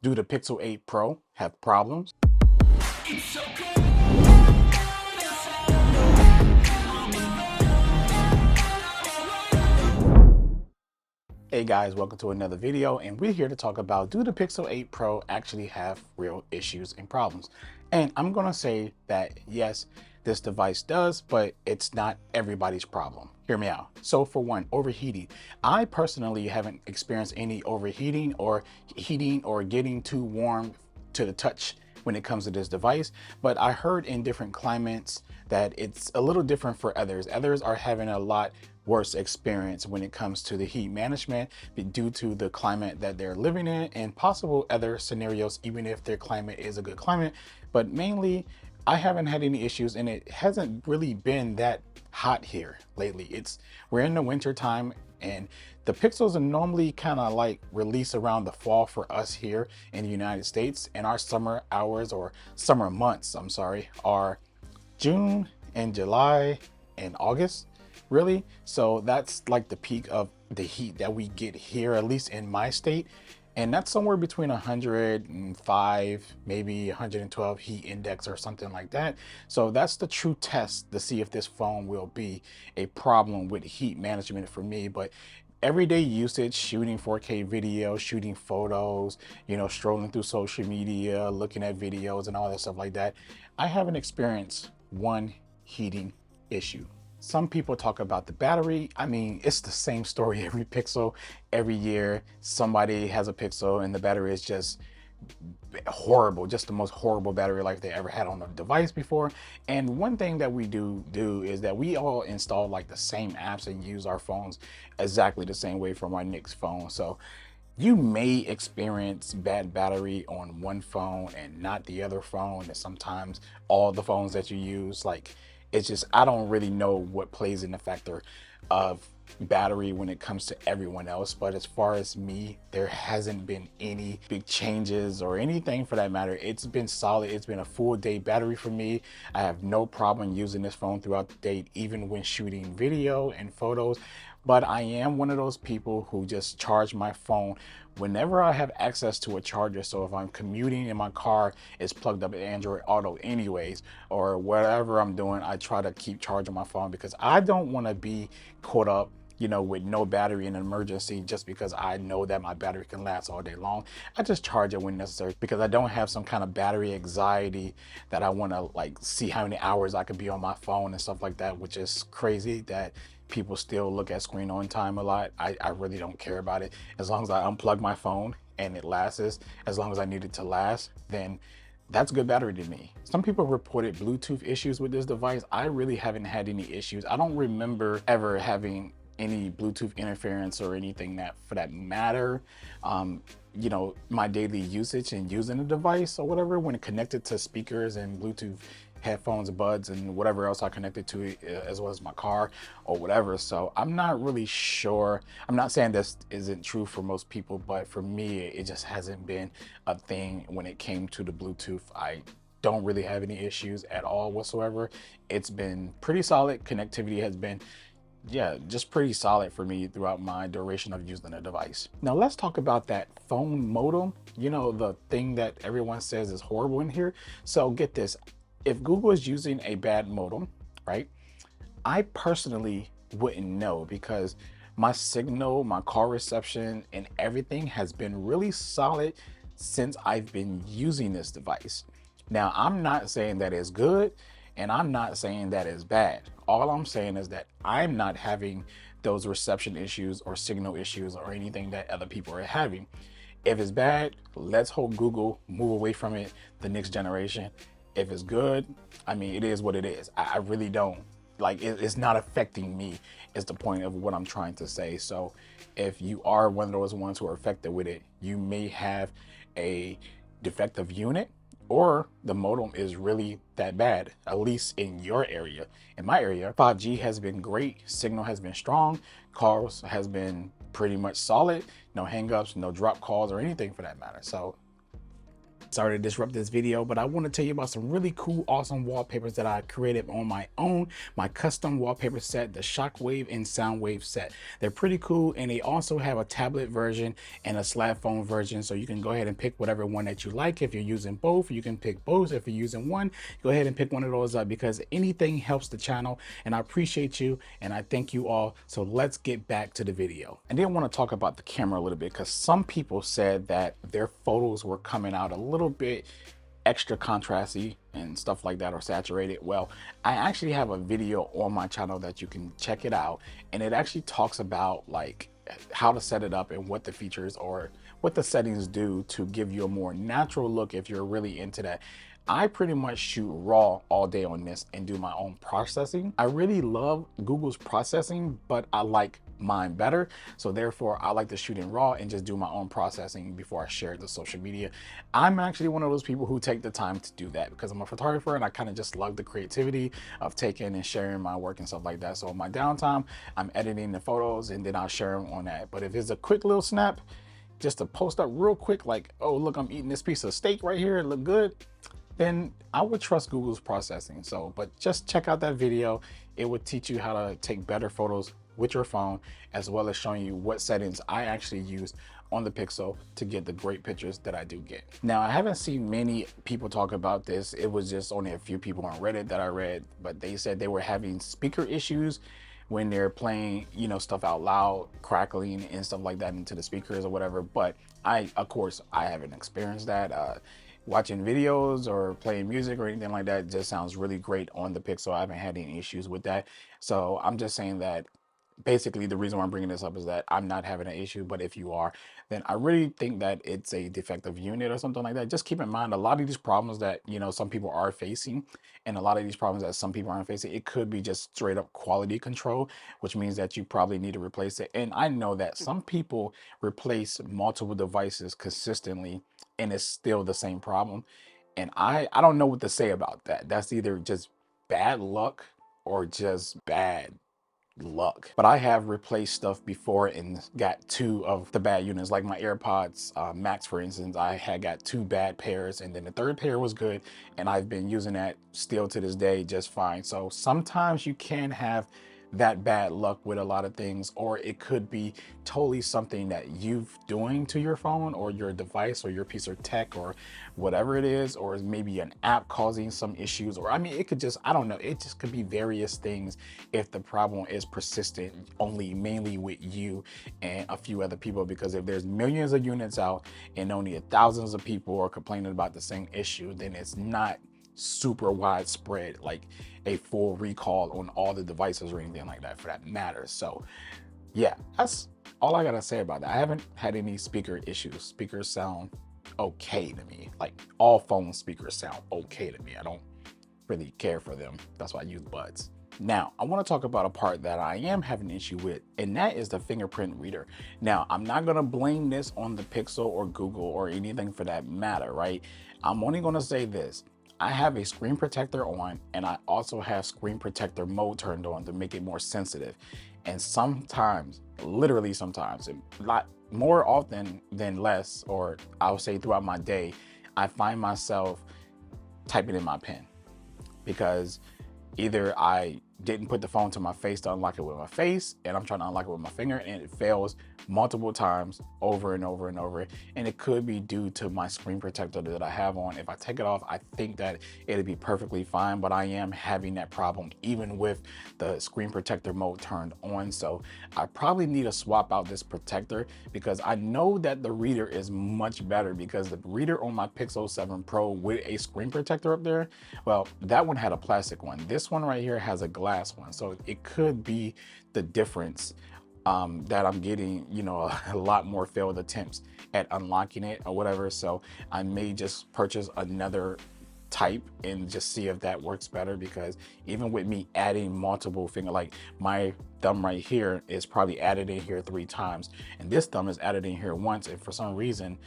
Do the Pixel 8 Pro have problems? Hey guys, welcome to another video, and we're here to talk about, do the Pixel 8 Pro actually have real issues and problems? And I'm gonna say that yes, this device does, but it's not everybody's problem. Hear me out. So for one, overheating. I personally haven't experienced any overheating or heating or getting too warm to the touch when it comes to this device, but I heard in different climates that it's a little different for others. Others are having a lot worse experience when it comes to the heat management due to the climate that they're living in and possible other scenarios, even if their climate is a good climate. But mainly, I haven't had any issues, and it hasn't really been that hot here lately. We're in the winter time, and the pixels are normally kind of like released around the fall for us here in the United States, and our summer hours, or summer months, I'm sorry, are June and July and August, really. So that's like the peak of the heat that we get here, at least in my state. And that's somewhere between 105, maybe 112 heat index or something like that. So that's the true test to see if this phone will be a problem with heat management for me. But everyday usage, shooting 4K video, shooting photos, strolling through social media, looking at videos and all that stuff like that, I haven't experienced one heating issue. Some people talk about the battery. I mean, it's the same story every Pixel, every year. Somebody has a Pixel and the battery is just horrible, just the most horrible battery life they ever had on a device before. And one thing that we do is that we all install like the same apps and use our phones exactly the same way from our Nick's phone. So you may experience bad battery on one phone and not the other phone, and sometimes all the phones that you use. Like, it's just, I don't really know what plays in the factor of battery when it comes to everyone else, but as far as me, there hasn't been any big changes or anything for that matter. It's been solid. It's been a full day battery for me. I have no problem using this phone throughout the day, even when shooting video and photos. But I am one of those people who just charge my phone whenever I have access to a charger. So if I'm commuting in my car, it's plugged up at Android Auto anyways, or whatever I'm doing, I try to keep charging my phone because I don't want to be caught up with no battery in an emergency just because I know that my battery can last all day long. I just charge it when necessary because I don't have some kind of battery anxiety that I want to like see how many hours I could be on my phone and stuff like that, which is crazy that people still look at screen on time a lot. I really don't care about it. As long as I unplug my phone and it lasts as long as I need it to last, then that's good battery to me. Some people reported Bluetooth issues with this device. I really haven't had any issues. I don't remember ever having any Bluetooth interference or anything that for that matter. My daily usage and using the device or whatever, when it connected to speakers and Bluetooth headphones, buds, and whatever else I connected to it, as well as my car or whatever. So I'm not really sure. I'm not saying this isn't true for most people, but for me, it just hasn't been a thing when it came to the Bluetooth. I don't really have any issues at all whatsoever. It's been pretty solid. Connectivity has been just pretty solid for me throughout my duration of using the device. Now let's talk about that phone modem, the thing that everyone says is horrible in here. So get this, if Google is using a bad modem, right, I personally wouldn't know because my signal, my call reception, and everything has been really solid since I've been using this device. Now, I'm not saying that it's good, and I'm not saying that it's bad. All I'm saying is that I'm not having those reception issues or signal issues or anything that other people are having. If it's bad, let's hope Google move away from it the next generation. If it's good, I mean, it is what it is. I really don't, like, it's not affecting me is the point of what I'm trying to say. So if you are one of those ones who are affected with it, you may have a defective unit, or the modem is really that bad, at least in your area. In my area, 5G has been great, signal has been strong, calls has been pretty much solid, no hangups, no drop calls or anything for that matter. So Sorry to disrupt this video, but I want to tell you about some really cool, awesome wallpapers that I created on my own, my custom wallpaper set, the Shockwave and Soundwave set. They're pretty cool, and they also have a tablet version and a slab phone version, so you can go ahead and pick whatever one that you like. If you're using both, you can pick both. If you're using one, go ahead and pick one of those up, because anything helps the channel, and I appreciate you, and I thank you all. So let's get back to the video. I did want to talk about the camera a little bit, because some people said that their photos were coming out a little bit extra contrasty and stuff like that, or saturated. Well, I actually have a video on my channel that you can check it out, and it actually talks about like how to set it up and what the features or what the settings do to give you a more natural look if you're really into that. I pretty much shoot raw all day on this and do my own processing. I really love Google's processing, but I like mine better. So therefore I like to shoot in raw and just do my own processing before I share it to social media. I'm actually one of those people who take the time to do that, because I'm a photographer and I kind of just love the creativity of taking and sharing my work and stuff like that. So in my downtime, I'm editing the photos and then I'll share them on that. But if it's a quick little snap, just to post up real quick, like, oh look, I'm eating this piece of steak right here, it look good, then I would trust Google's processing. So, but just check out that video. It would teach you how to take better photos with your phone, as well as showing you what settings I actually use on the Pixel to get the great pictures that I do get. Now, I haven't seen many people talk about this. It was just only a few people on Reddit that I read, but they said they were having speaker issues when they're playing, you know, stuff out loud, crackling and stuff like that into the speakers or whatever. But of course, I haven't experienced that. Watching videos or playing music or anything like that just sounds really great on the Pixel. I haven't had any issues with that. So I'm just saying that basically the reason why I'm bringing this up is that I'm not having an issue, but if you are, then I really think that it's a defective unit or something like that. Just keep in mind, a lot of these problems that, you know, some people are facing, and a lot of these problems that some people aren't facing, it could be just straight up quality control, which means that you probably need to replace it. And I know that some people replace multiple devices consistently and it's still the same problem. And I don't know what to say about that. That's either just bad luck or just bad luck. But I have replaced stuff before and got two of the bad units, like my AirPods Max, for instance. I had got two bad pairs, and then the third pair was good, and I've been using that still to this day just fine. So sometimes you can have that bad luck with a lot of things, or it could be totally something that you've doing to your phone or your device or your piece of tech or whatever it is, or maybe an app causing some issues, or I mean, it could just, I don't know, it just could be various things if the problem is persistent only mainly with you and a few other people. Because if there's millions of units out and only thousands of people are complaining about the same issue, then it's not super widespread, like a full recall on all the devices or anything like that for that matter. So yeah, that's all I gotta say about that. I haven't had any speaker issues. Speakers sound okay to me. Like all phone speakers sound okay to me. I don't really care for them. That's why I use buds. Now, I want to talk about a part that I am having an issue with, and that is the fingerprint reader. Now, I'm not going to blame this on the Pixel or Google or anything for that matter, right? I'm only going to say this. I have a screen protector on, and I also have screen protector mode turned on to make it more sensitive. And sometimes, literally sometimes, a lot more often than less, or I'll say throughout my day, I find myself typing in my pen, because either I didn't put the phone to my face to unlock it with my face, and I'm trying to unlock it with my finger, and it fails multiple times over and over and over. And it could be due to my screen protector that I have on. If I take it off, I think that it'd be perfectly fine, but I am having that problem even with the screen protector mode turned on. So I probably need to swap out this protector, because I know that the reader is much better, because the reader on my Pixel 7 Pro with a screen protector up there, well, that one had a plastic one. This one right here has a glass one. So it could be the difference that I'm getting, you know, a lot more failed attempts at unlocking it or whatever. So I may just purchase another type and just see if that works better, because even with me adding multiple finger, like my thumb right here is probably added in here 3 times, and this thumb is added in here once, and for some reason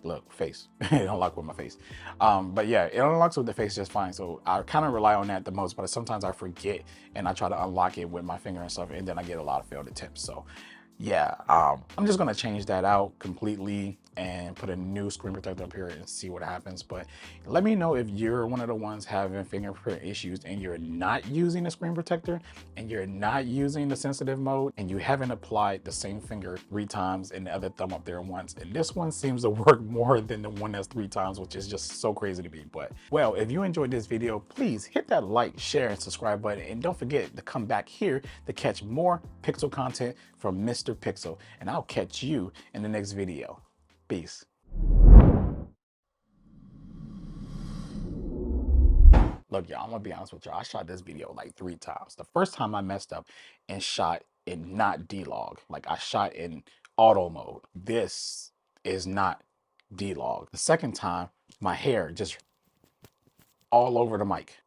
look, face it unlocked with my face, but yeah, it unlocks with the face just fine. So I kind of rely on that the most, but sometimes I forget and I try to unlock it with my finger and stuff, and then I get a lot of failed attempts. So yeah, I'm just gonna change that out completely. and put a new screen protector up here and see what happens. But let me know if you're one of the ones having fingerprint issues and you're not using the screen protector and you're not using the sensitive mode and you haven't applied the same finger 3 times and the other thumb up there once. And this one seems to work more than the one that's 3 times, which is just so crazy to me. But well, if you enjoyed this video, please hit that like, share, and subscribe button. And don't forget to come back here to catch more Pixel content from Mr. Pixel. And I'll catch you in the next video. Peace. Look, y'all, I'm gonna be honest with y'all. I shot this video like 3 times. The first time I messed up and shot in not D-Log. Like I shot in auto mode. This is not D-Log. The second time, my hair just all over the mic.